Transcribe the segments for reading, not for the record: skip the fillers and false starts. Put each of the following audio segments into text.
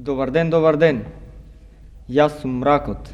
Добър ден. И аз съм мракот.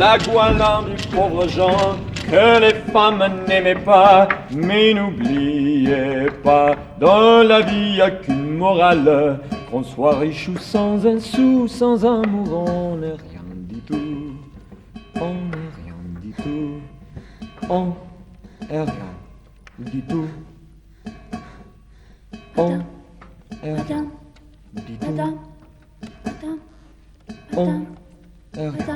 La goualine du pauvre Jean, que les femmes n'aimaient pas, mais n'oubliez pas, dans la vie y a qu'une morale, qu'on soit riche ou sans un sou, sans amour, on n'est rien du tout, on n'est rien du tout, on est rien du tout, on est rien du tout, on est rien.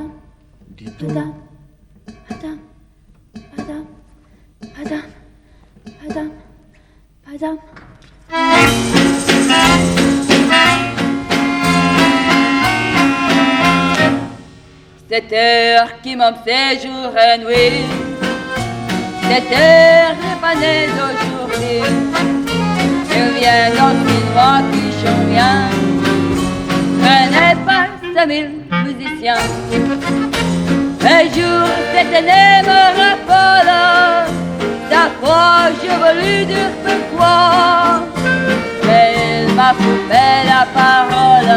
Madame, cette heure qui m'obsède jour et nuit, cette heure n'est pas née d'aujourd'hui. Elle vient aussi moi qui chante bien, elle n'est pas 5000 musiciens. Un jour, cette année me rappelle, sa fois je voulu dire pourquoi. Mais il m'a coupé la parole,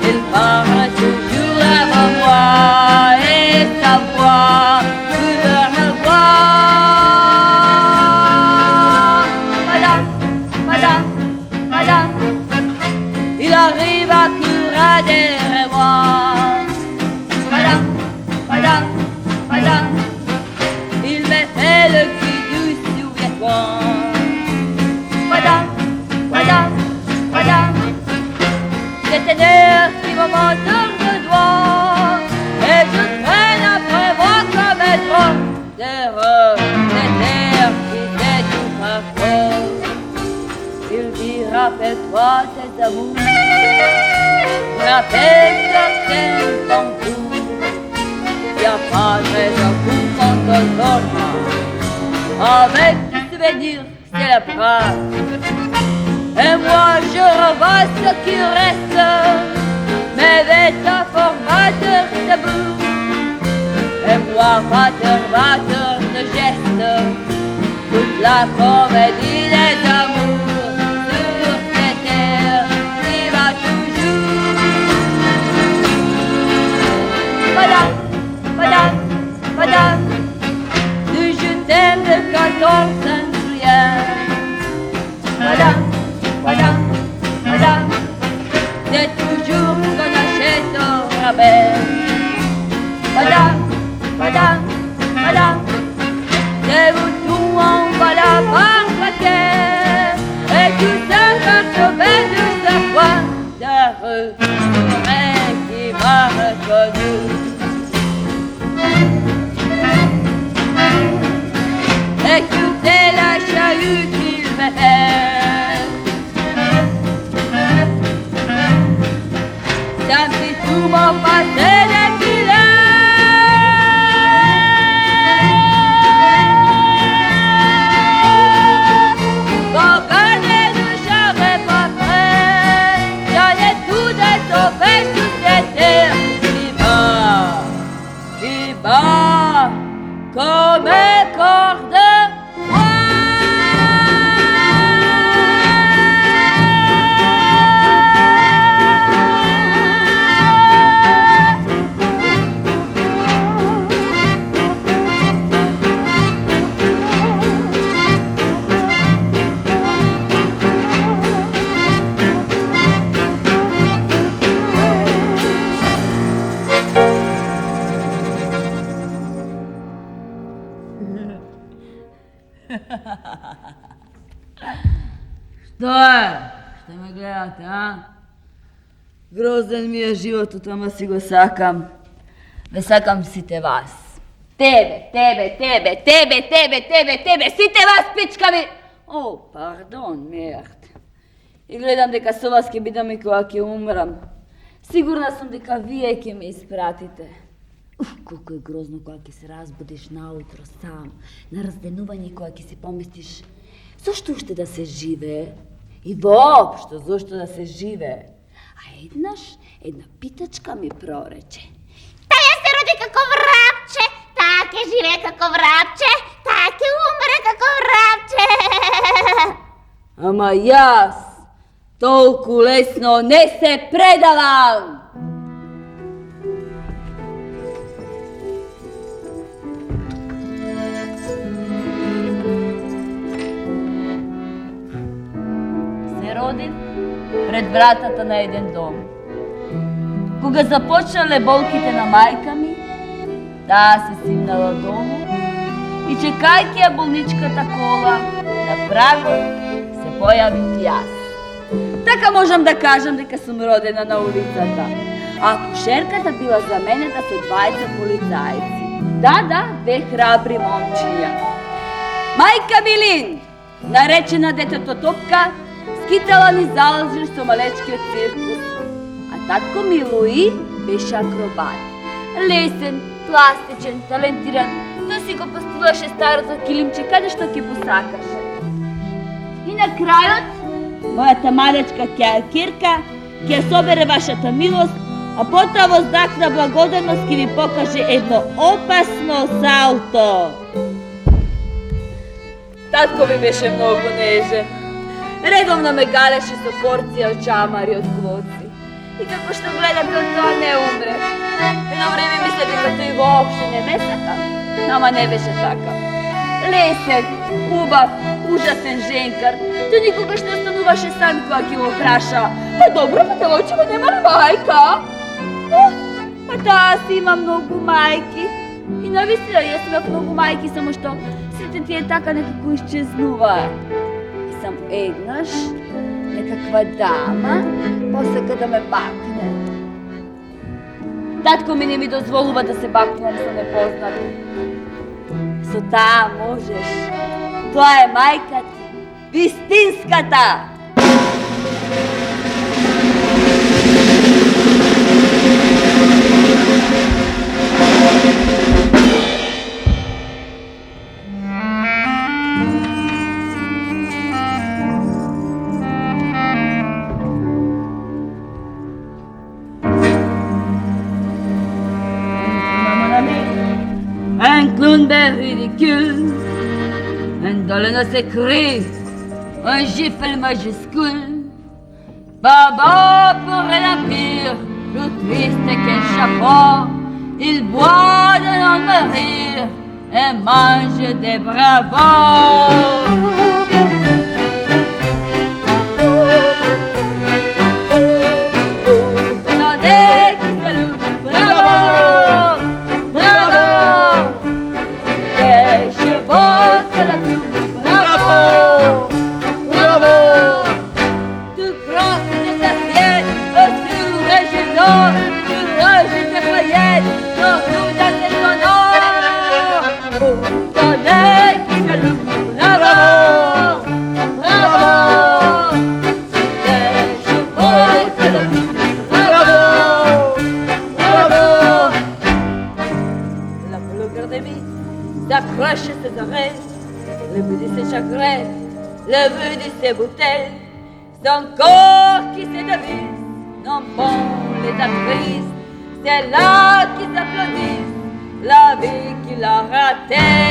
il parle toujours avant moi, et sa voix, couleur me voit. Madame, il arrive à courir derrière moi. Madame, il me fait le cul du souviens-toi. Madame, c'est une heure qui me m'entend le doigt, et je traîne après moi comme un drôle d'heureux, cette heure qui fait tout parfois. Il dit, rappelle-toi tes amours, rappelle-toi tes contours. Y'a pas de raison pour qu'on te donne avec du souvenir, c'est la brasse. Et moi je revois ce qui reste, mes vêtements formateurs de boue. Et moi batteur de gestes, toute la comédie des amours sur cette terre qui va toujours. Madame, du je t'aime de quand on s'en souvient. Madame, c'est toujours qu'on achète au rabais. Madame, c'est vous tout en voilà par la terre. Et tout ça quand je vais de sa voix de rue, qui m'a reconnu. Écoutez la chahut qu'il me fait. Ça me fait tout m'en passer des filets. Quand connaît ne serait pas prêt, j'en ai tout détoffé sur cette terre qui bat comme un corps de Что? Что мы говорят, а? Grozan mi je život, u tome si go sakam. Ve sakam si te vas. Tebe, si te vas, pička mi! O, pardon, merd. I gledam deka sovaske bidami koake umram. Sigurna sam deka vijeke me ispratite. Koliko je grozno koake se razbudiš nautro sam, na razdenuvanje koake si pomisliš zašto ušte da se žive? I vopšto, zašto da se žive? A jedna pitačka mi proreče. Taja se rodi kako vrapče, take žive kako vrapče, take umre kako vrapče. Ama jas tolku lesno ne se predavam! Se rodim pred vratata na jedan dom. Кога започнале болките на мајка ми, таа се симнала дому и чекајќи ја болничката кола, на прагот се појавив јас. Така можам да кажам дека сум родена на улицата, а акушерката била заменета со двајца полицајци. Да, две храбри момчиња. Мајка Билин, наречена детето Топка, скитала ни залазиш со малечкиот циркус, а татко ми Луи беше акробат. Лесен, пластичен, талентиран, тој си го постилаше старото килимче каде што ќе посакаше. И на крајот, мојата малечка Кирка ќе собере вашата милост, а потоа во знак на благодарност ќе ви покаже едно опасно салто. Татко ми беше многу нежен. Редовно ме галеше со порција од чамари од квоци. И како што гледам, тоа не умре. Едно време мисля дека тој воопшто не ме сака, ама не беше така. Лесен, убав, ужасен женкар. Тој никогаш не остануваше сам кога ќе го праша. Па добро, па девојче, нема ли мајка? Па да, аз имам многу мајки. И навистина, јас имав многу мајки, само што сите тие така некако исчезнуваат. И сам еднаш, некаква дама, посека да ме бакне. Татко ми не ми дозволува да се бакнувам со непознати. Со таа можеш. Тоа е мајка ти, вистинската! Un clown bien ridicule, un dollar s'écrit, un gifle majuscule. Baba pourrait la pire, plus triste qu'un chapeau. Il boit de non-rire et mange des bravos. S'accroche ses oreilles, le but de ses chagrins, le but de ses bouteilles, son corps qui se dévisse, non bon les actrices, c'est là qui s'applaudissent, la vie qu'il a ratée.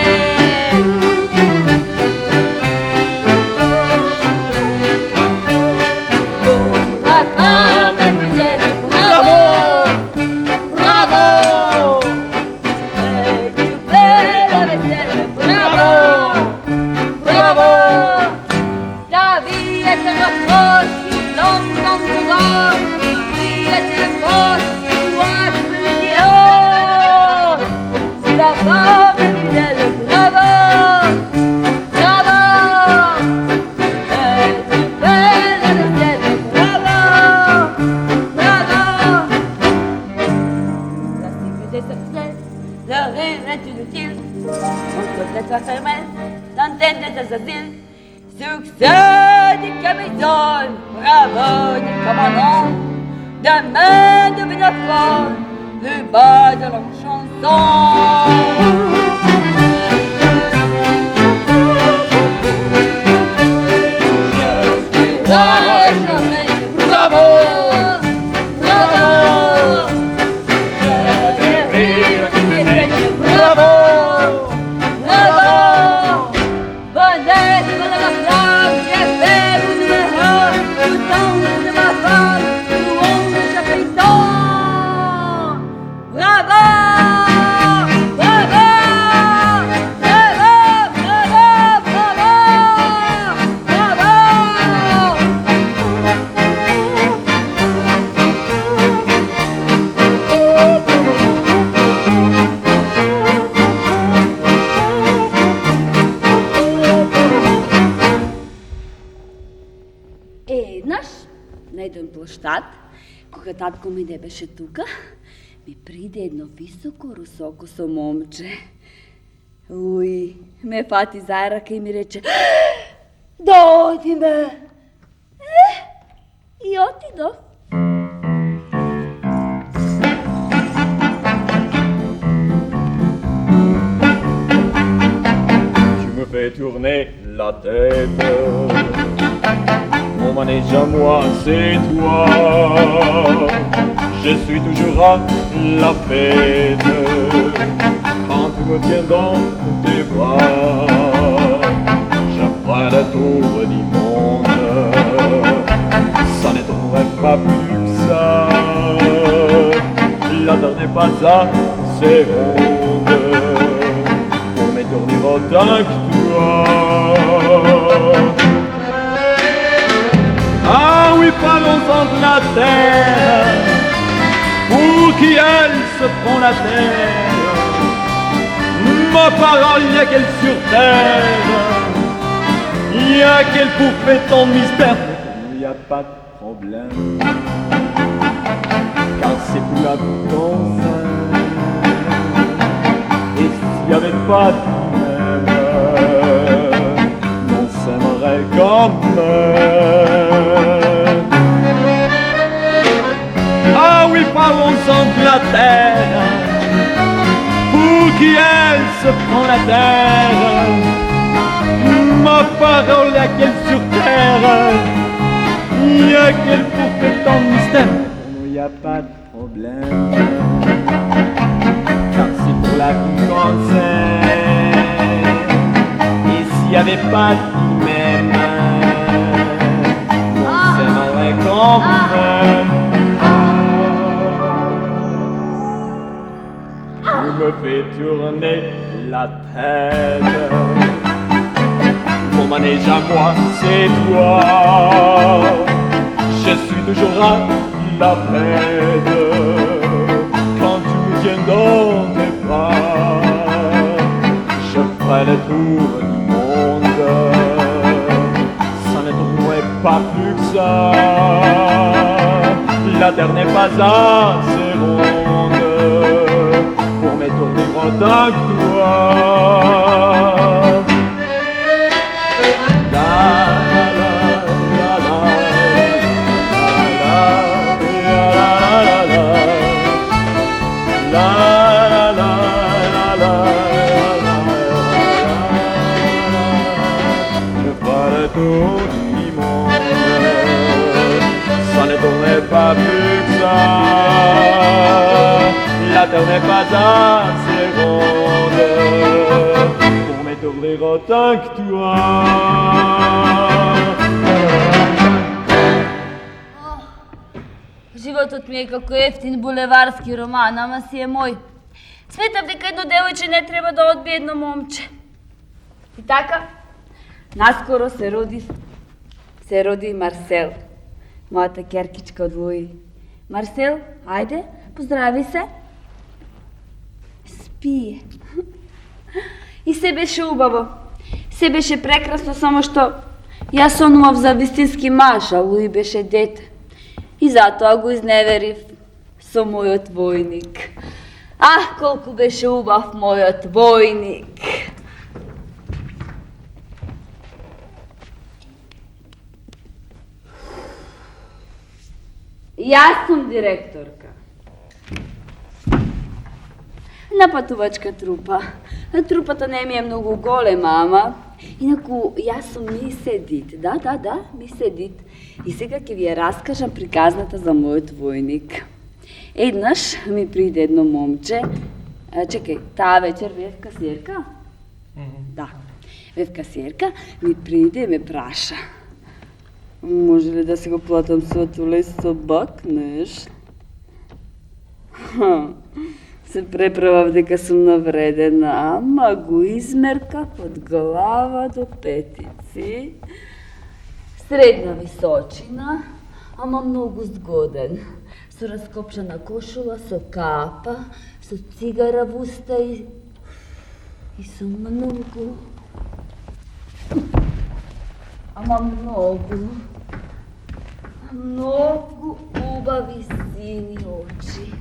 Bravo, Saint-Germain, l'antenne de Zazil, succès des camisoles, bravo des commandants, demain de Bénophore, le bas de leur chanson. Кога татко ми не беше тука, ми приде едно високо, русокосо момче. Уй, ме фати за ръка и ми рече: "Дойди ме!" И отидох. Tu me fais tourner la tête. Mon manège à moi, c'est toi. Je suis toujours à la fête. Quand tu me tiens dans tes bras, je ferai le tour du monde. Ça ne t'aurait pas plus que ça. La terre n'est pas assez ronde pour me tourner autant que toi. Ah oui, parlons-en de la terre, pour qui elle se prend la terre. Ma parole, il y a qu'elle sur terre, il y a qu'elle pour faire ton mystère. Il n'y a pas de problème, car c'est pour la ton sein. Et s'il n'y avait pas de même, on s'aimerait comme ah oui, parlons-en de la terre, pour qui elle se prend la terre. Ma parole, il y a qu'elle sur terre, il y a qu'elle pour faire tant de mystère. Il n'y a pas de problème, car c'est pour la vie qu'on s'aime. Et s'il n'y avait pas de vie même, on s'aimerait quand même. Tu me fais tourner la tête. Mon manège à moi, c'est toi. Je suis toujours à la fête. Quand tu me tiens dans tes bras, je ferai le tour du monde. Ça ne trouverait pas plus que ça. La terre n'est pas assez ronde pour m'étourdir autant que toi. Je ferai le tour du monde, ça ne tournerait pas plus que ça. La terre n'est pas assez ronde pour m'étourdir autant que toi. Животот ми е како ефтин булеварски роман, ама си е мој. Сметам дека едно девојче не треба да одби едно момче. И така, наскоро се роди Марсел, мојата керкичка од Луи. Марсел, ајде, поздрави се. Спие. И се беше убаво. Се беше прекрасно, само што јас сонував за вистински маж, а Луи беше дете. И затоа го изневерив со мојот војник. Ах, колку беше убав мојот војник! Jaz sam direktorka. Napatovačka trupa. Трупата не ми е много голема, инако јас сум Миседит. Да, Миседит. И сега ќе ви ја раскажам приказната за мојот војник. Еднаш ми приде едно момче, чекај, таа вечер бев касиерка? Да, бев касиерка, ми приде и ме праша. Може ли да си го платам светуле со бакнеш? Се преправав дека сум навредена, ама го измерка од глава до петици. Средна височина, ама многу згоден. Со раскопчана кошула, со капа, со цигара в уста и со многу, ама многу убави сини очи.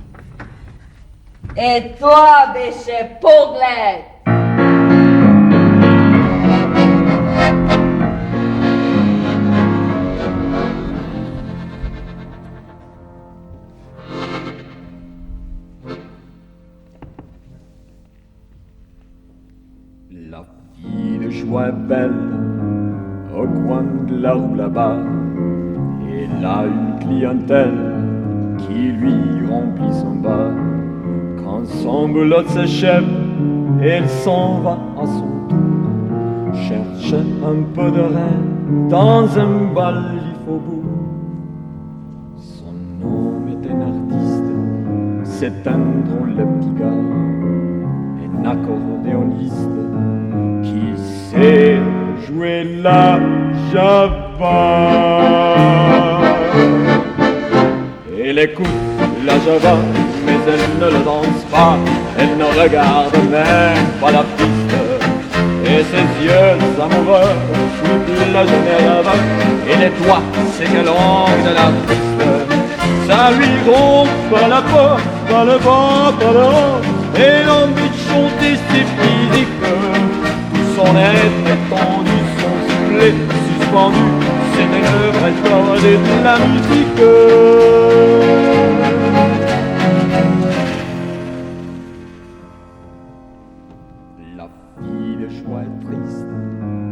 Е, тоа беше поглед! La fille de joie belle, au coin de la rue là-bas, elle a une clientèle qui lui remplit son bar. Quand son boulot s'achève, elle s'en va à son tour, cherche un peu de rein dans un bal du faubourg. Son homme est un artiste, c'est un drôle de petit gars, un accordéoniste qui sait jouer la java. Elle écoute la java, mais elle ne le danse pas, elle ne regarde même pas la piste. Et ses yeux amoureux suivent la Genève, et les doigts s'égalent de la piste. Ça lui rompt la peau, pas le bas, pas le haut, et l'envie de chanter ses physiques. Tout son être étendu, son soufflet suspendu, c'est une vraie corde de la musique.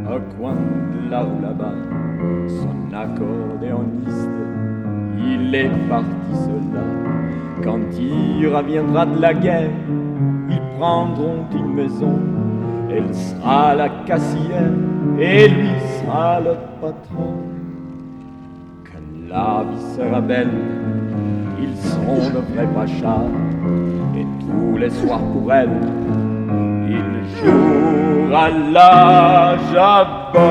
Au coin de la rue là-bas, son accordéoniste, il est parti soldat. Quand il reviendra de la guerre, ils prendront une maison. Elle sera la caissière et lui sera le patron. Quand la vie sera belle, ils seront de vrais pachas. Et tous les soirs pour elle, il jouera la java.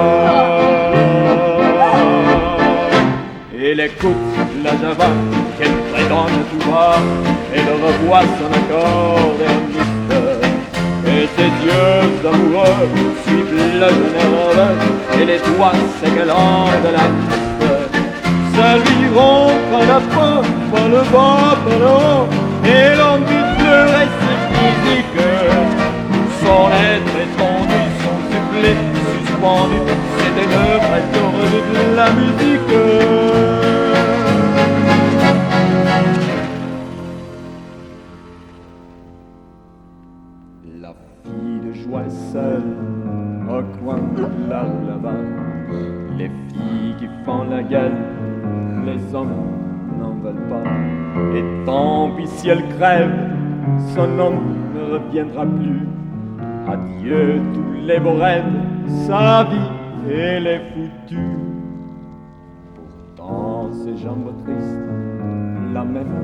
Elle écoute la java qu'elle prétend tout bas, elle revoit son accordéoniste, et ses yeux amoureux suivent la Genève, et les doigts s'égalant de la piste. Ça lui rompt la peau, pas le bas, pas le haut, et l'envie de pleurer ses physiques. Son être étendu, son soufflet suspendu, c'était une vraie corde de la musique. La fille de joie seule, au coin de la rue là-bas, les filles qui font la gueule, les hommes n'en veulent pas. Et tant pis si elle crève, son homme ne reviendra plus. Adieu tous les beaux rêves, sa vie elle est foutue. Pourtant ses jambes tristes l'amènent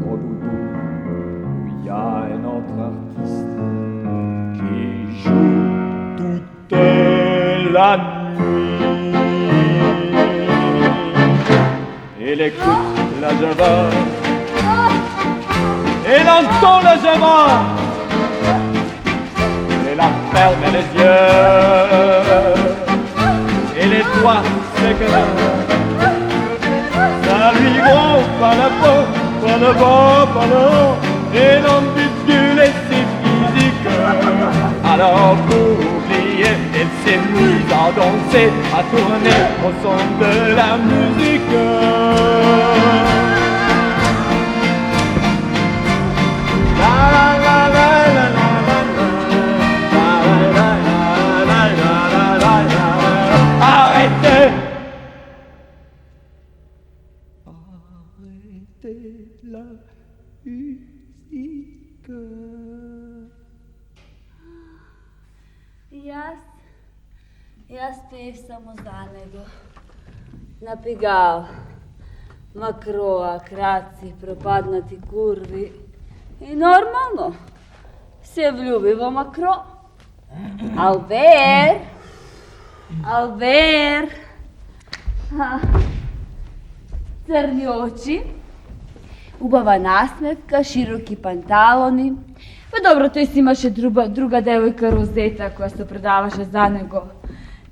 au doudou, où il y a un autre artiste qui joue toute la nuit. Elle écoute la java, elle entend la java, ferme les yeux et les doigts s'éclatent. Ça lui rompt pas la peau, pas le bas, pas le haut, et l'envie de gueuler ses physiques. Alors pour oublier, elle s'est mise à danser, à tourner au son de la musique. la musique. Jaz pev samo za njega. Napigal, makroa, kraci, propadnati kurvi. I normalno se vljubi v makro. Albert, crni oči, ubava nasmetka, široki pantaloni. Pa dobro, tu ima še druga devojka Rozeta koja se predavaše za njego.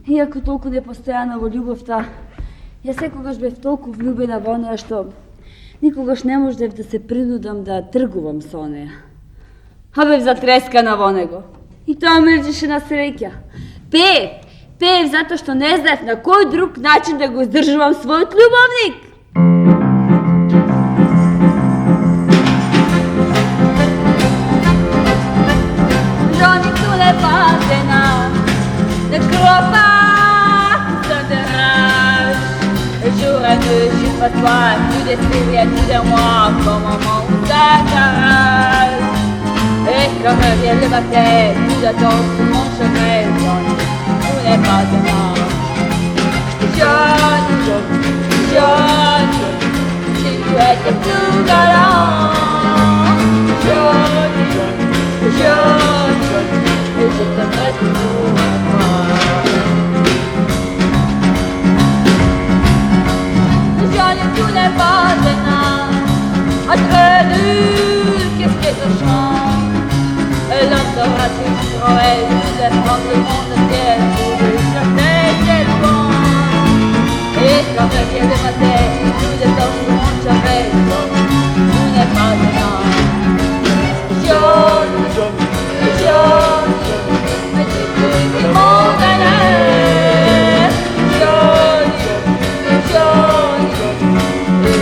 Iako toliko nepostojanovo ljubavta, ja sekogaš bih toliko vljubljena v oneja što nikogaš ne možda da se prinudam da trguvam s oneja. A bih zatreskana v onego. I to mrđeše na sreća. Pev zato što ne znaš na koji drug način da go izdržavam svoj ljubavnik. Žoni tu ne patena, ne kropa se te rage. Le jour à deux, je suis pas toi, tu détruis tout de moi comme un monstre t'arrache. Et quand revient le matin, tout attend sur mon chemin, tu n'es pas de moi. Johnny, si tu étais plus galant. Johnny, et je t'aimerais toujours à moi. Johnny, tu n'es pas un âme, entre nous, qu'est-ce que ça change? Elle entendra toujours elle, défendre le monde entier, pour lui chercher quel bon. Et quand revient le matin, tout est dans mon chemin, tu n'es pas un âme. Johnny, mais tu peux mon bonheur. Johnny, et que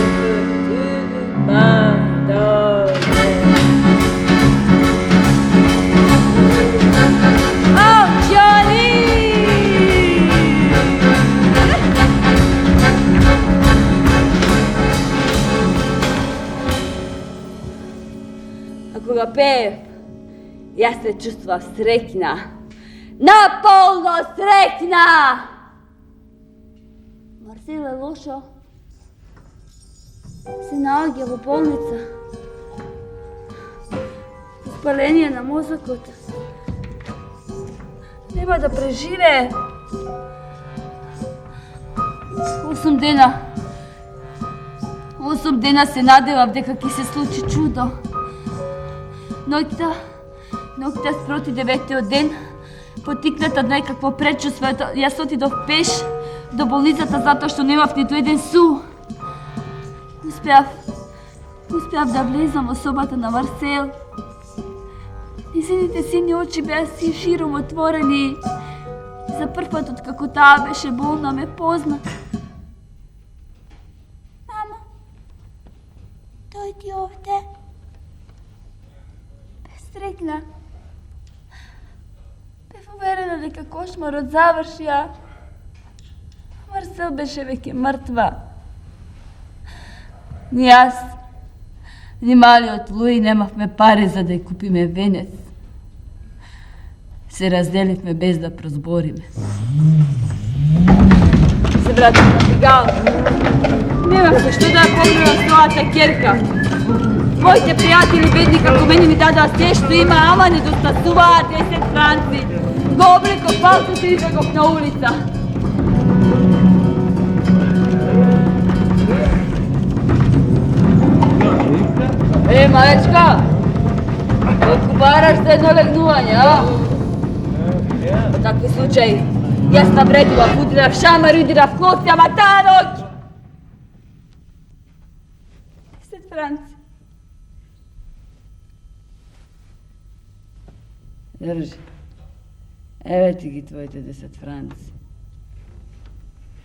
tu me pardonnes. Oh Johnny! Ako ga pev, ja se čustva sretna, napolno sretna! Marcela je loša, se naogi v bolnica, spaljenje na mozakot, nema da prežive. 8 dena se nadeva, дека ki se sluči čudo. Ногта спроти 9-тиот ден, потикната некакво предчувство, јас отидов пеш до болницата затоа што немав ниту еден су. Успеав да влезам во собата на Марсел. Незините сини очи беа си широм отворени. За прв пат откако таа беше болна ме позна. Мамо, дојди овде. Сретна. Бев уверена дека кошмарот завршија. Марсел беше веќе мртва. Ни јас, ни малиот Луи немавме пари за да ја купиме венец. Се разделивме без да прозбориме. Се вратив на Пигал. Немавме што да ја погребам својата ќерка. Моите пријатели бедни како мене ми дадоа се што има, ама не достасуваа 10 франци. Го облеков палцот и избегов на улица. Малечка, колку бараш за едно легнување, а? По такви случаи, јас навредував, удрав шамар, удрав коси, ама таа ноќ! 10 франци. Држи. Еве ти ги твоите 10 франци.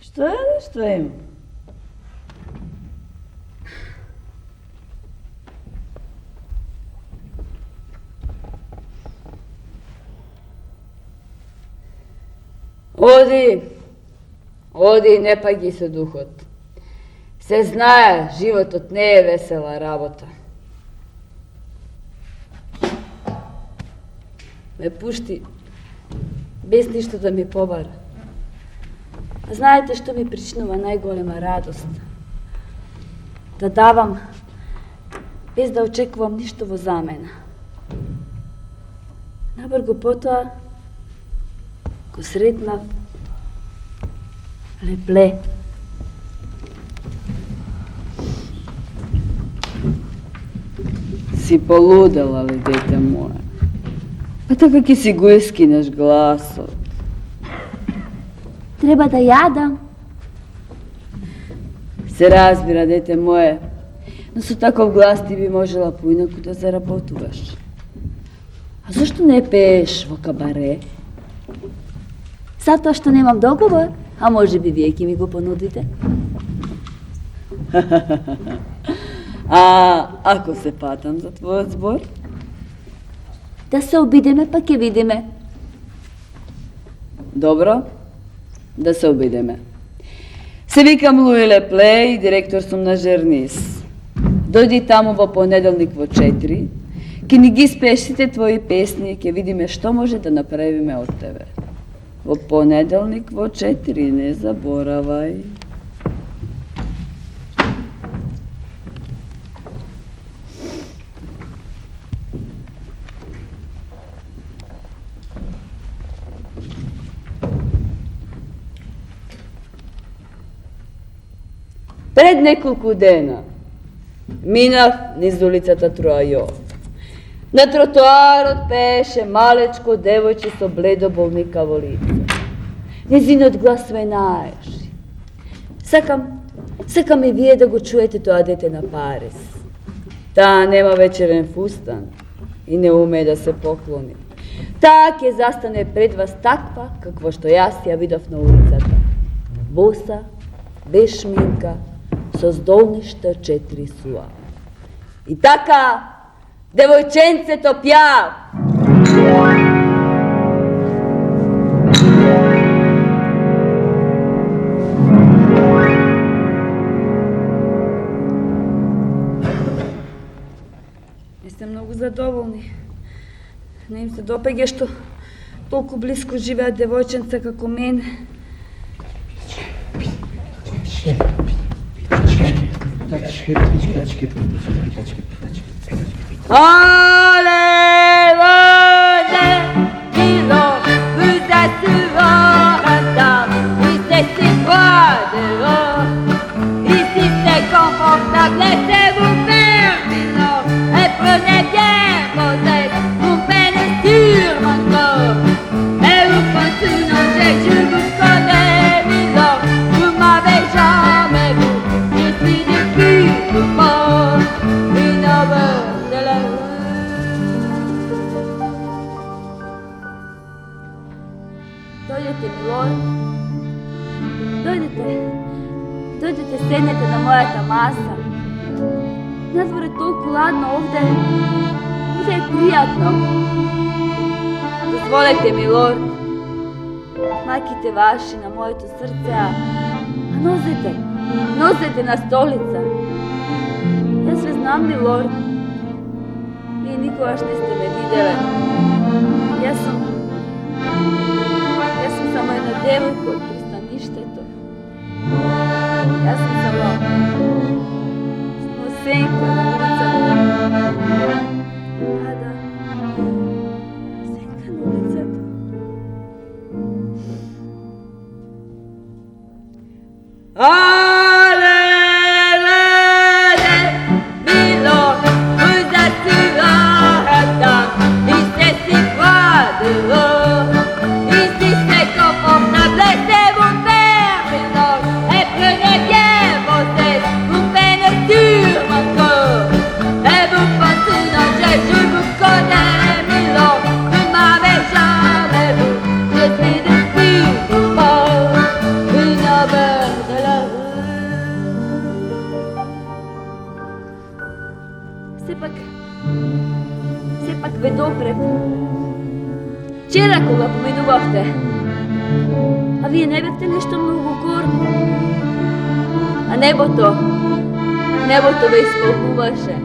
Што е, што има? Оди, не паѓи со духот. Се знае, животот не е весела работа. Ме пушти без ништо да ми побара. А знаете што ми причинува најголема радост? Да давам без да очекувам ништо во замена. Набргу потоа го сретнав Лепле. Си полудела ли, дете мое? Па така ќе си го искинеш гласот. Треба да јадам. Се разбира, дете мое, но со таков глас ти би можела поинаку да заработуваш. А зашто не пееш во кабаре? Затоа што немам договор, а може би вие ќе ми го понудите. А ако се патам за твојот збор? Да се обидеме, па ќе видиме. Добро, да се обидеме. Се викам Луи Лепле и директор сум на Жернис. Дојди таму во понеделник во 4, ќе ни ги спееш сите твои песни и ќе видиме што може да направиме од тебе. Во понеделник во 4, не заборавај. Пред неколку дена минав низ улицата Троајо. На тротоарот пееше малечко девојче со бледо болникаво лице. Незинот глас ме наеши. Сакам и вие да го чуете тоа дете на Париз. Таа нема вечерен фустан и не уме да се поклони. Таа ќе застане пред вас таква какво што јас ја видов на улицата. Боса, без шминка, со здолништа 4 суа. И така, девојченцето пјав. Не сте многу задоволни. Не им се допеѓа што толку близко живеат девојченца како мене. Allez, venez, disons, vous êtes souvent retard. Ici c'est froid dehors, ici c'est confortable. Laissez-vous faire, disons, et prenez bien vos aides. Vous peinez sur mon corps, et vous pensez non, je vous connais, disons, vous m'avez jamais vu. Je suis depuis tout mort, une heure de la rue. Дојдете, Милор. Дојдете, седнете на мојата маса. Надвор е толку ладно, овде е пријатно. Дозволете, Милор. Мајките ваши на моето срце, а нозете на столица. Јас ве знам, Милор. Вие никогаш не сте ме виделе. Јас сум само една девојка од пристаништето. Јас сум само сенка на улицата. Да, сенка на улицата. Сепак ве допрев. Вчера кога поминувавте, а вие не бевте нешто многу горно. А небото Небо тебе изпълнуваше.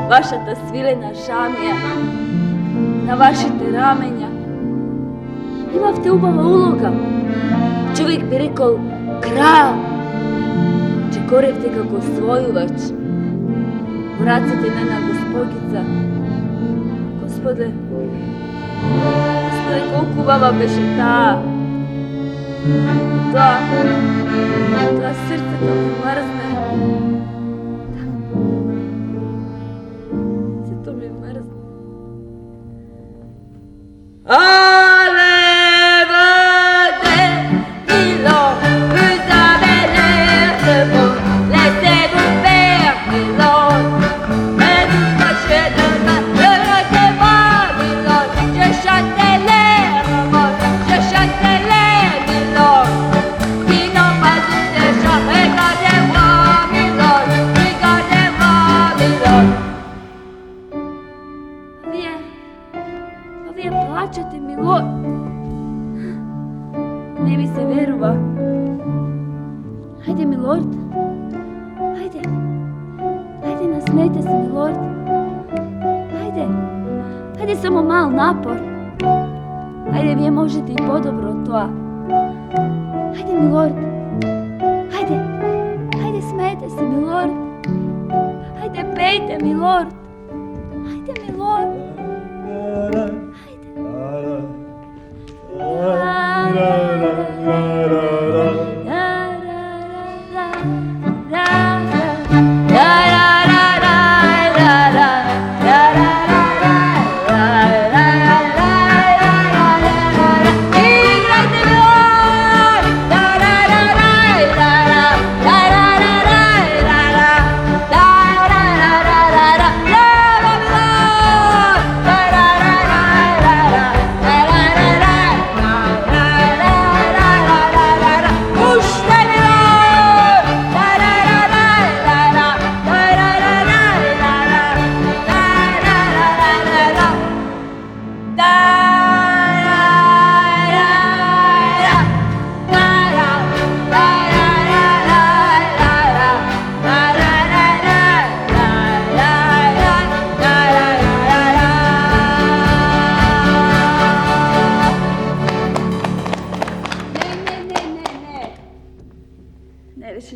Вашата свилена шамия на вашите раменя. Имавте убава улога. Човек би рекол крал, че коревте како својувач. В раците на една Госпогица. Господе, колку убава беше таа. Това сърцето ми мързне. Сърцето ми мързне. Вие плачете, милорд. Не ми се верува. Хайде, милорд. Хайде. Хайде, насмейте се, милорд. Хайде. Хайде, само мал напор. Хайде, вие можете и по-добро от това. Хайде, милорд. Хайде. Хайде, смейте се, милорд. Хайде, пейте, милорд. Хайде, милорд.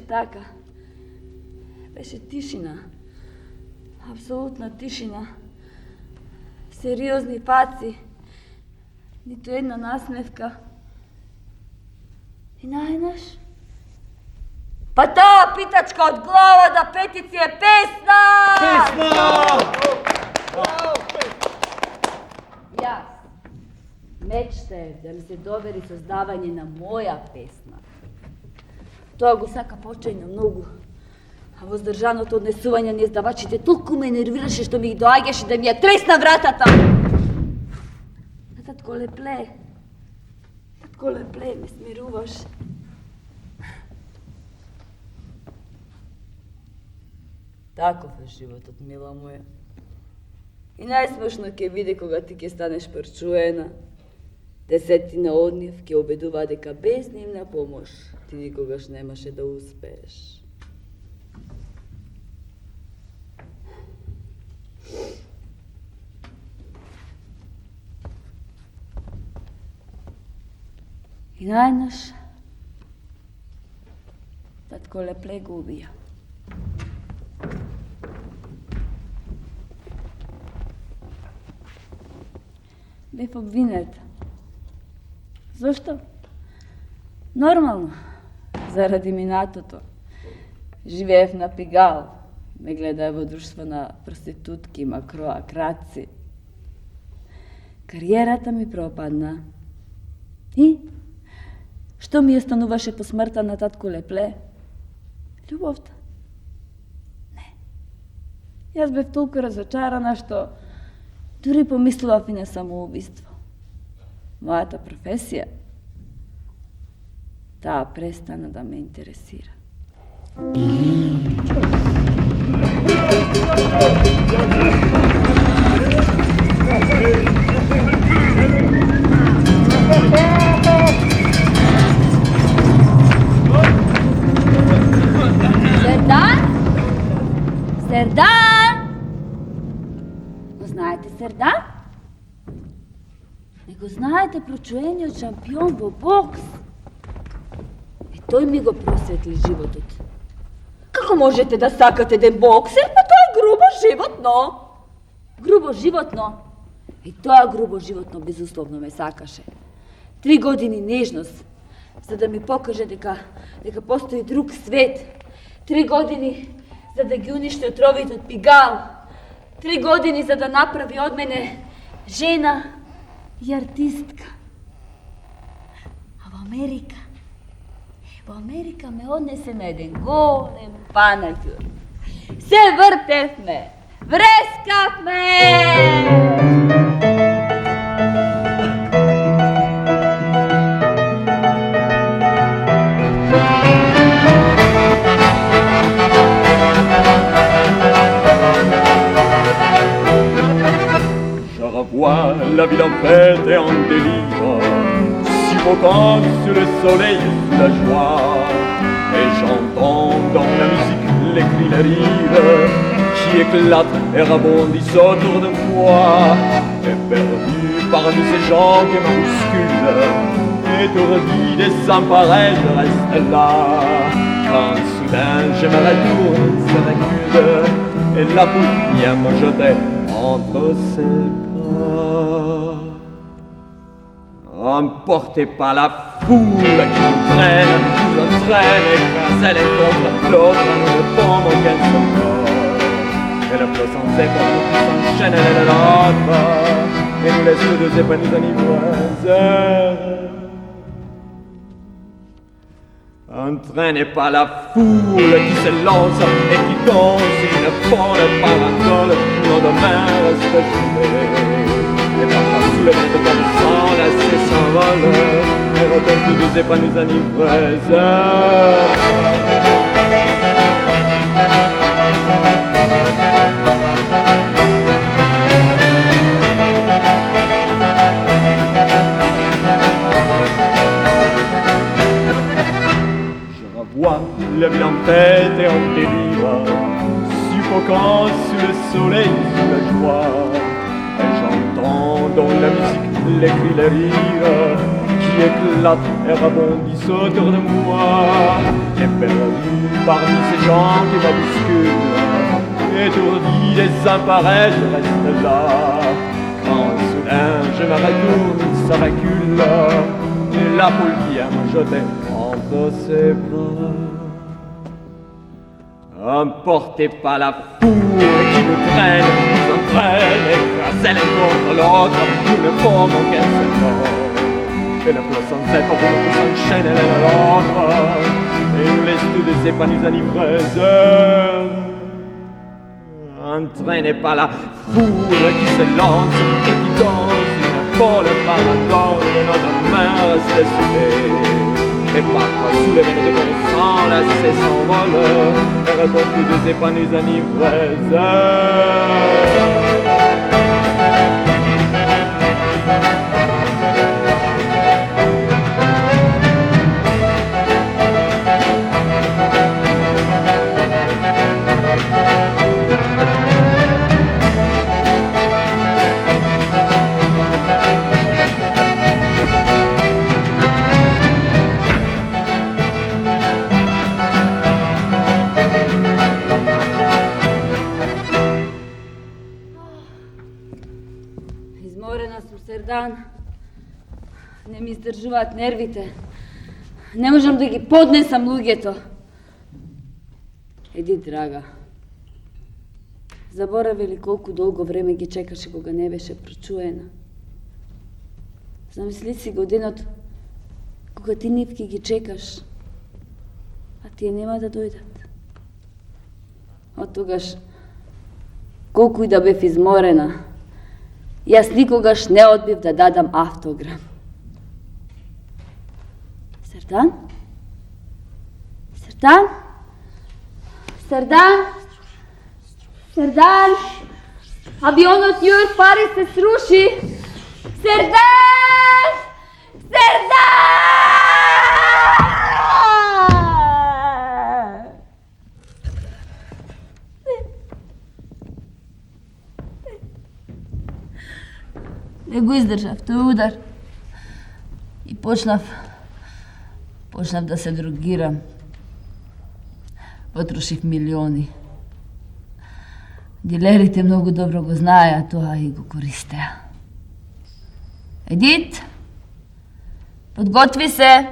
Така. Беше тишина. Апсолутна тишина. Сериозни паци. Нито една насмевка. И наеднаш... Па таа питачка од глава до петици е песна! Песна! Јас мечтаев да ми се довери создавање на моја песна. Тоа го сака почајно многу. А воздржаното однесување на издавачите толку ме нервираше што ми ги доаѓаше да ми ја тресна вратата. А татко Лепле ме смируваше. Таков е животот, мила моја. И најсмешно ќе биде кога ти ќе станеш прчуена. Десетина од нив ќе обедува дека без нивна помош ти никогаш немаше да успееш. И најнаш татко Лепле го убија. Бев обвинет. Зошто? Нормално. Заради минатото. Живеев на пигал. Ме гледаев во друштво на проститутки, макроа, краци. Кариерата ми пропадна. И? Што ми остануваше по смртта на татко Лепле? Љубовта. Не. Јас бев толку разочарана што дури помислував и на самоубиство. Мојата професија, таа престана да ме интересира. знаете прочуениот шампион во бокс. Тој ми го просветли животот. Како можете да сакате еден боксер, па тоа е грубо животно. Грубо животно. И тоа грубо животно безусловно ме сакаше. 3 години нежност, за да ми покаже дека постои друг свет. 3 години за да ги уништи отровите од пигал. 3 години за да направи од мене жена и артистка. А во Америка ме однесе на еден голем панатюр. Се вртевме, врескавме! Je revois la ville en fête et en délire, suffoquant sous le soleil, sous la joie. Et j'entends dans la musique les cris, les rires qui éclatent et rebondissent autour de moi. Et perdu parmi ces gens qui me bousculent, étourdi, désemparé, je reste là. Quand soudain je me retourne, se recule, et la foule vient me jeter entre ses bras. Emporté par la foule qui nous entraîne, écrasé les contre l'autre, nous ne pouvons qu'elle se mord. Et le flot sans école nous s'enchaîne l'un à l'autre, et nous laisse deux épanouis enivrés. Entraîné par la foule qui se lance et qui danse une folle parabole, nos demain restent gelés. Et parfois sous le vent de ton sang, lassé s'envole, et retourne tous deux épanouis enivrés. La ville en tête et en délire, suffoquant sous le soleil, sous la joie. Et j'entends dans la musique les cris, les rires qui éclatent et rebondissent autour de moi. Et perdu parmi ces gens qui me bousculent, étourdi, désemparé, je reste là. Quand soudain je me retourne, ça recule, et la foule vient me jeter entre ses bras. Emporté par la foule qui nous traîne, nous entraîne, écrasé l'un contre l'autre, nous ne formons qu'un seul corps. Et le flot sans cesse pour nous s'enchaîne l'un à l'autre, et nous laisse tous des épanouis enivrés. Entraîné par la foule qui se lance et qui danse une folle parabole, notre main reste soudée. Et parfois sous les vents de ton sang, lassé s'envole, et retourne tous deux épanouis enivrés. Сердан, не ми издржуваат нервите. Не можам да ги поднесам луѓето. Еди, драга, заборави ли колку долго време ги чекаше кога не беше прочуена? Замисли си годинот кога ти нивки ги чекаш, а тие нема да дојдат. Од тогаш, колку и да бев изморена, јас никогаш не одбив да дадам автограм. Сердан? Сердан? Сердан? Сердан? Авионот Јур Пари се сруши! Сердан! Сердан! Не го издржав тој удар. Počnav da se drogiram. Potroših milioni. Dilerite mnogo dobro go znaja to, a i go koristeja. Edit, podgotvi se.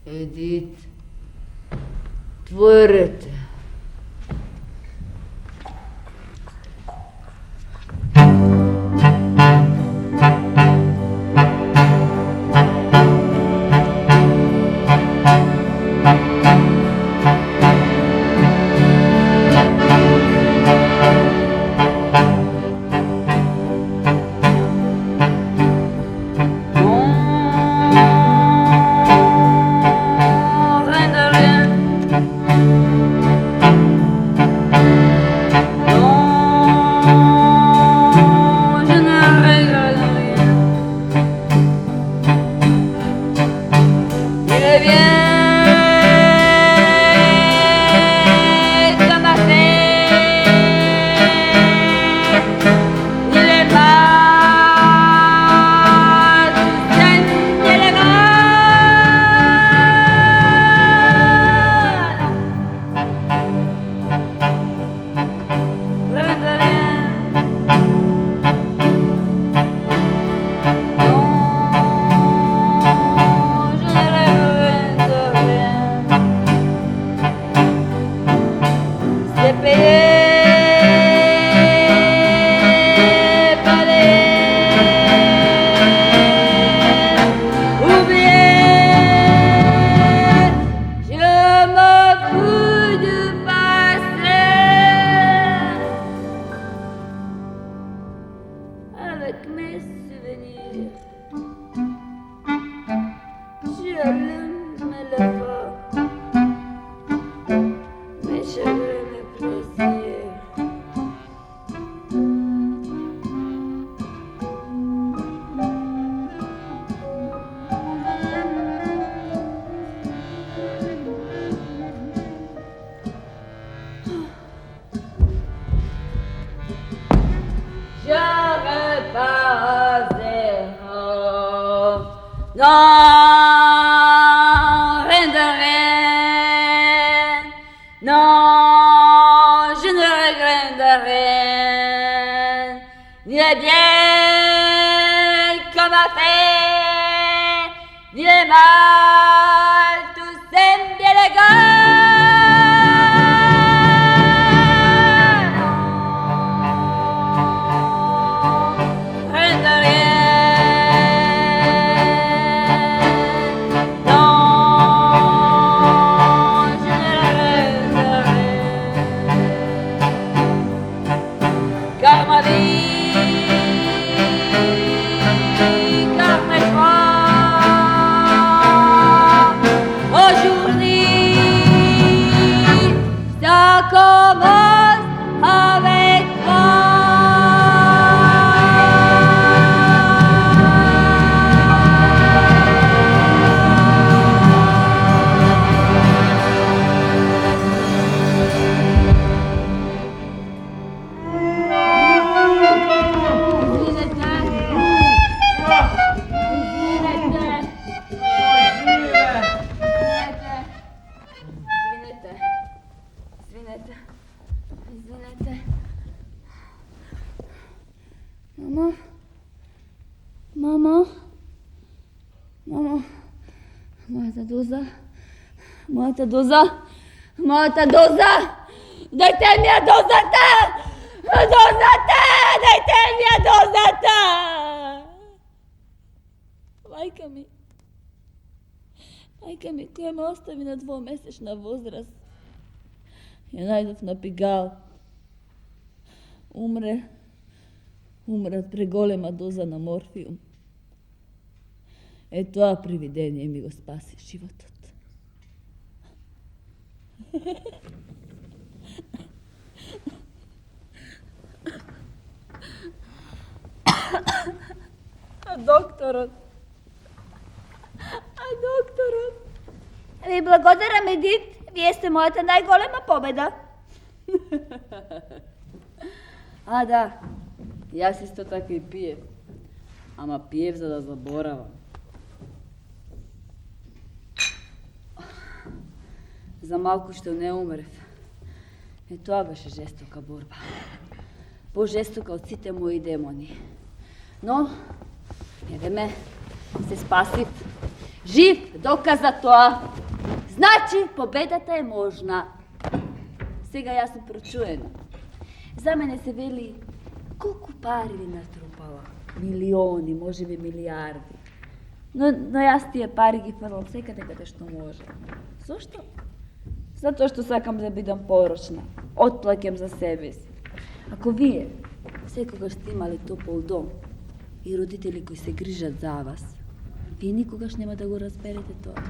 Edit, tvorite. Non, rien de rien. Non, je ne regrette de rien. Ni les biens qu'on m'a fait, ni les mal, tout s'aime bien les gars. Моята доза! Дайте ми я дозата! Дозата! Дайте ми я дозата! Majka mi koja me ostavi na 2-mesečna возраст, je najdov na pigal. Umre od pregolema doza na morfijum. Тоа привидение ми го спаси животот. А докторот? Ви благодарам, Едит. Вие сте моята най-голема победа. А, да. Јас исто така и пиев. Ама пиев за да заборавам. За малку што не умрев. Тоа беше жестока борба. Пожестока од сите мои демони. Но, еве се спасив. Жив доказа тоа. Значи, победата е можна. Сега јас сум прочуена. За мене се вели колку пари ви натрупала. Милиони, може би милиарди. Но јас тие пари ги фрлам секаде каде што може. Зошто? Затоа што сакам да бидам порочна. Отплакем за себе си. Ако вие секогаш сте имали топол дом и родители кои се грижат за вас, вие никогаш нема да го разберете тоа.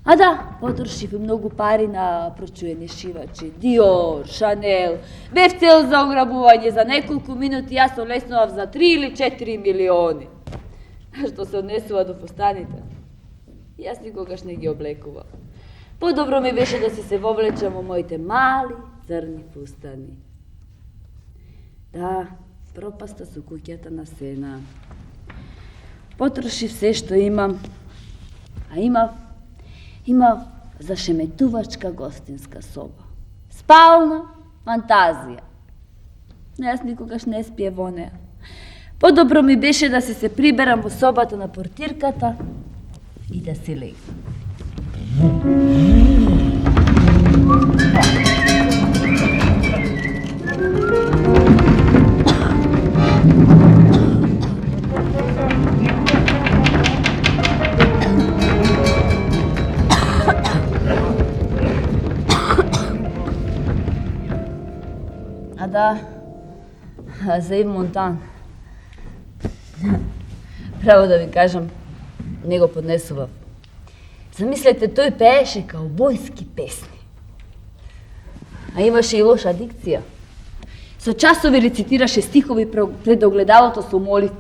А да, потрошив многу пари на прочуени шивачи. Диор, Шанел. Бев цел за ограбување за неколку минути, јас се олеснував за 3 или 4 милиони. Што се однесува до фустаните, јас никогаш не ги облекував. Подобро ми беше да се вовлечам во моите мали црни фустани. Да, пропаста со куќата на Сена. Потрошив се што имам, а имав зашеметувачка гостинска соба. Спална фантазија. Но јас никогаш не спиев во неа. Подобро ми беше да се приберам во собата на портирката и да се легнам. А да, за Ив Монтан. Право да ви кажам, не го поднесував. Замислете, тој пееше каубојски песни. А имаше и лоша дикција. Со часови рецитираше стихови пред огледалото со молив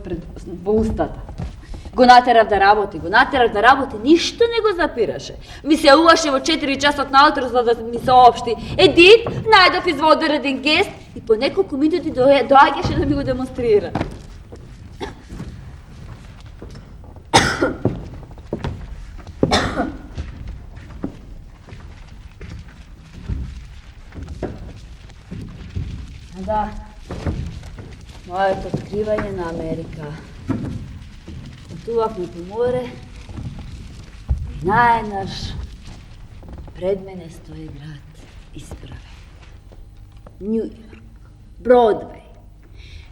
во устата. Го натерав да работи, ништо не го запираше. Ми се јавуваше во 4 часот наутро за да ми соопшти: Едит, најдов изводреден гест, и по неколку минути доаѓаше да ми го демонстрира. Да, моето откривање на Америка. Патувавме по море и наеднаш пред мене стои град исправен. Нью Йорк, Бродвеј.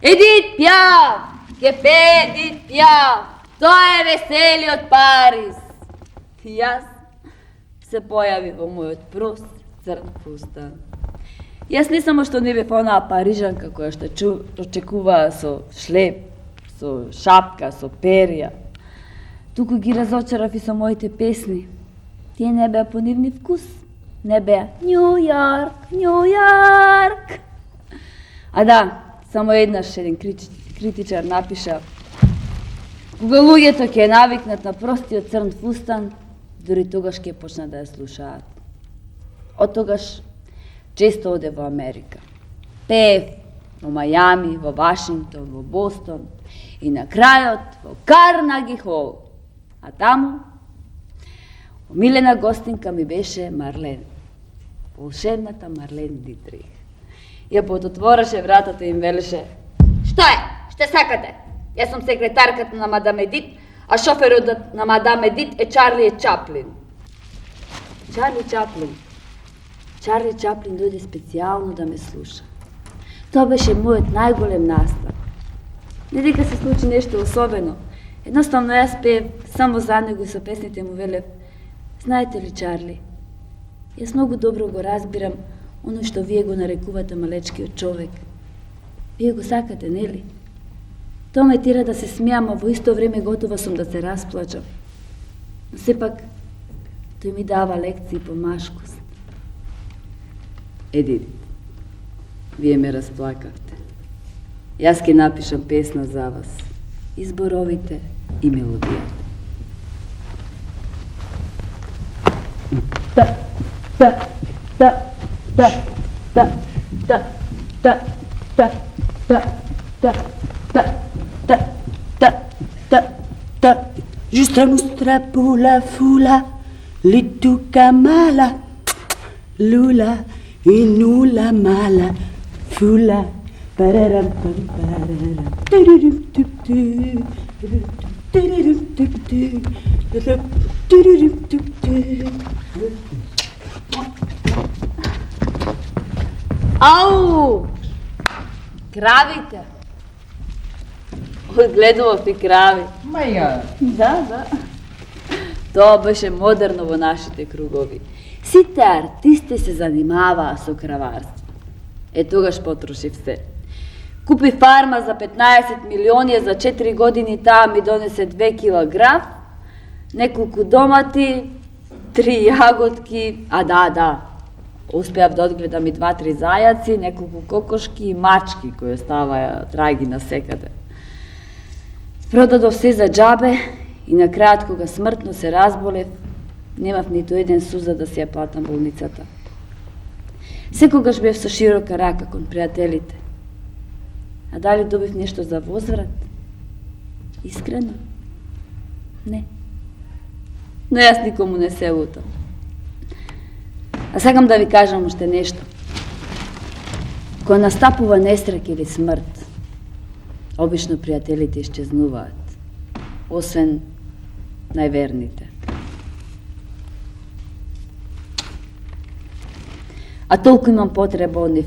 Едит Пиаф, ке пее Едит Пиаф, тоа е веселиот Париз. И јас се појави во мојот прост црн фустан. Јас не само што не бев онаа парижанка која што очекуваа со шлеп, со шапка, со перја, туку ги разочарав и со моите песни. Тие не беа по нивни вкус, не беа Нью Йорк, Нью Йорк. А да, само еднаш еден критичар напиша: кога луѓето ќе навикнат на простиот црн фустан, дури тогаш ќе почнат да ја слушаат. Од тогаш често оде во Америка. Пеев во Мајами, во Вашингтон, во Бостон и на крајот во Карнеги Хол. А таму омилена гостинка ми беше Марлен. Волшебната Марлен Дитрих. Ја пототвораше вратата и им велеше: Што е? Што сакате? Јас сум секретарката на мадам Едит, а шоферот на мадам Едит е Чарли Чаплин. Чарли Чаплин дојде специјално да ме слуша. Тоа беше мојот најголем настан. Не дека се случи нешто особено. Едноставно јас пеев само за него и со песните му велев: знаете ли, Чарли, јас многу добро го разбирам оно што вие го нарекувате малечкиот човек. Вие го сакате, нели? To me tira da se smijam, a u isto vrijeme gotova sam da se rasplačam. Sepak, to mi dava lekciji pomaškost. Edith, vi me rasplakavte. Jaski napišem pesna za vas. Izborovite i melodijate. Da, da, da, da, da, da, da, da, da, da, da, da, da, da, da. Juste mustra pula fula, litu kamala, lula, inula mala, fula, pararam pam pararam, tururum tup tup, tururum tup tup, tururum tup tup. Au! Kravite? Odgledamo ti kravi. Ma ja. Da. To беше модерно во нашите кругови. Сите артисти се занимаваа со краварство. Тогаш потрошив се. Купи фарма за 15 милиони, за 4 години таа ми донесе 2 килограф, неколку домати, 3 јаготки, да. Успеав да одгледам и 2-3 зајаци, неколку кокошки и мачки кои оставаја траги насекаде. Продадов се за џабе и на крајот кога смртно се разболев, немав ниту еден суза да си ја платам болницата. Секогаш бев со широка рака кон пријателите. А дали добив нешто за возврат? Искрено? Не. Но јас никому не се лутам. А сакам да ви кажам уште нешто. Кога настапува несреќа или смрт, обично пријателите исчезнуваат, освен најверните. А толку имам потреба од нив.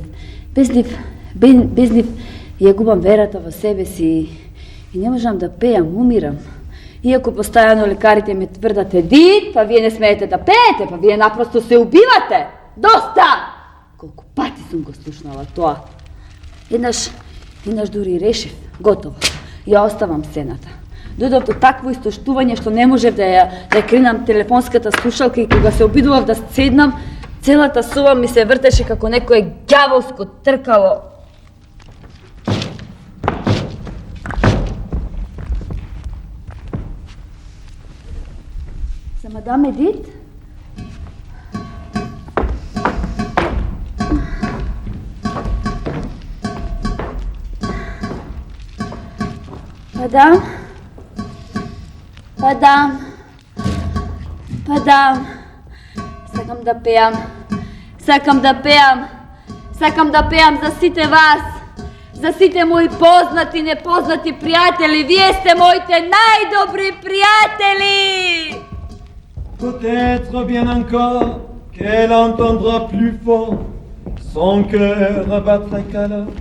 Без нив ја губам верата во себе си и не можам да пеам, умирам. Иако постојано лекарите ми тврдат, Едит, па вие не смеете да пеете, па вие напросто се убивате. Доста! Колку пати сум го слушнала тоа. Еднаш дури решив, готово, ја оставам сцената. Дојдов до такво истоштување што не можев да ја кринам телефонската слушалка и кога се обидував да седнам, целата соба ми се вртеше како некое ѓаволско тркало. За мадам Едит? Падам. Сакам да пеам за сите вас, за сите мои познати, непознати пријатели. Вие сте моите најдобри пријатели! Peut-être bien encore qu'elle entendra plus fort son cœur battre qu'alors,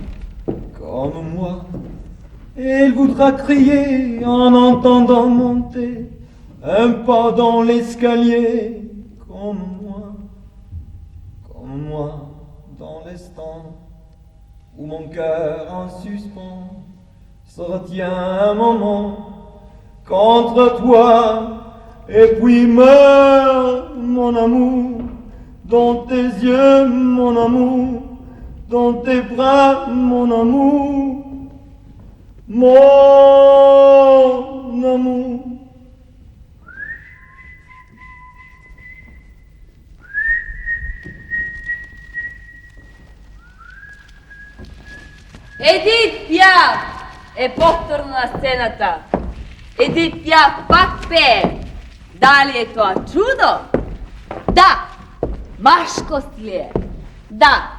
comme moi. Elle voudra crier en entendant monter un pas dans l'escalier, comme moi, dans l'instant où mon cœur en suspens se retient un moment contre toi. Et puis meurt mon amour, dans tes yeux mon amour, dans tes bras mon amour, mon amour. Едит Пиаф е повторно на сцената. Едит Пиаф пак пее. Дали е тоа чудо? Да! Машкост ли е? Да!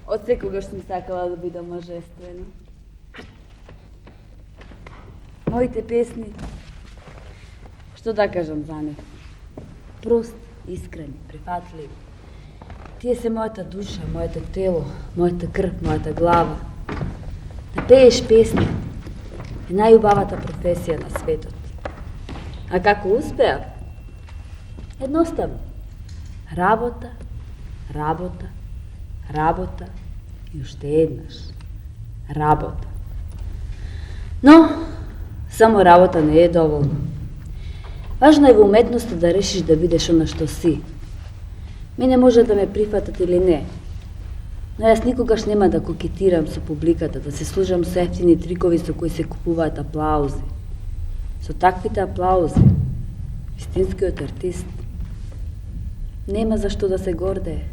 Од секогаш сум сакала да бидам мажествена. Моите песни, што да кажам за нив? Прост, искрени, прифатливи. Тие се мојата душа, моето тело, мојата крв, мојата глава. Да пееш песни е најубавата професија на светот. А како успеав? Едноставно. Работа и уште еднаш. Работа. Но, само работа не е доволно. Важно е во уметноста да решиш да бидеш она што си. Мене може да ме прифатат или не, но јас никогаш нема да кокетирам со публиката, да се служам со ефтини трикови со кои се купуваат аплаузи. Со таквите аплаузи, вистинскиот артист нема за што да се гордее.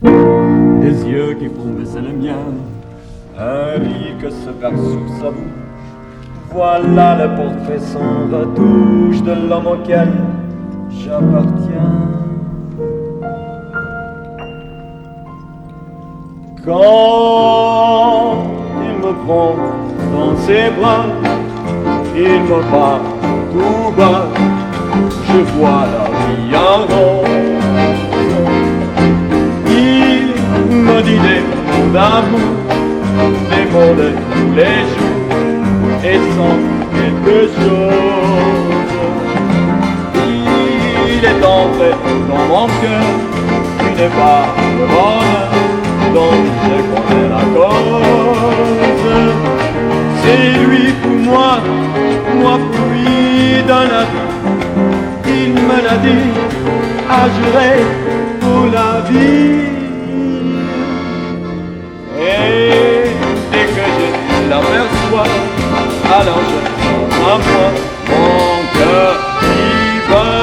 Des yeux qui font baisser le mien, un rire que se verse sur sa bouche. Voilà le portrait sans retouche de l'homme auquel j'appartiens. Quand il me prend dans ses bras, il me parle tout bas, je vois la vie en rose. Il me dit des mots d'amour, des mots de tous les jours, et sans quelque chose. Il est entré dans mon cœur, une part de bonheur dont je connais la cause. C'est lui pour moi, moi pour lui dans la vie. Il me l'a dit, à jurer pour la vie. Et dès que je l'aperçois, alors je sens en moi mon cœur qui bat.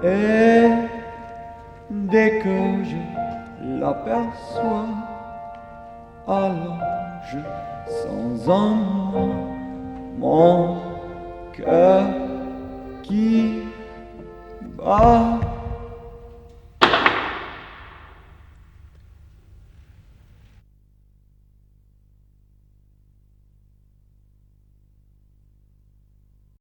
Et dès que je l'aperçois, alors je sens en moi mon cœur qui bat.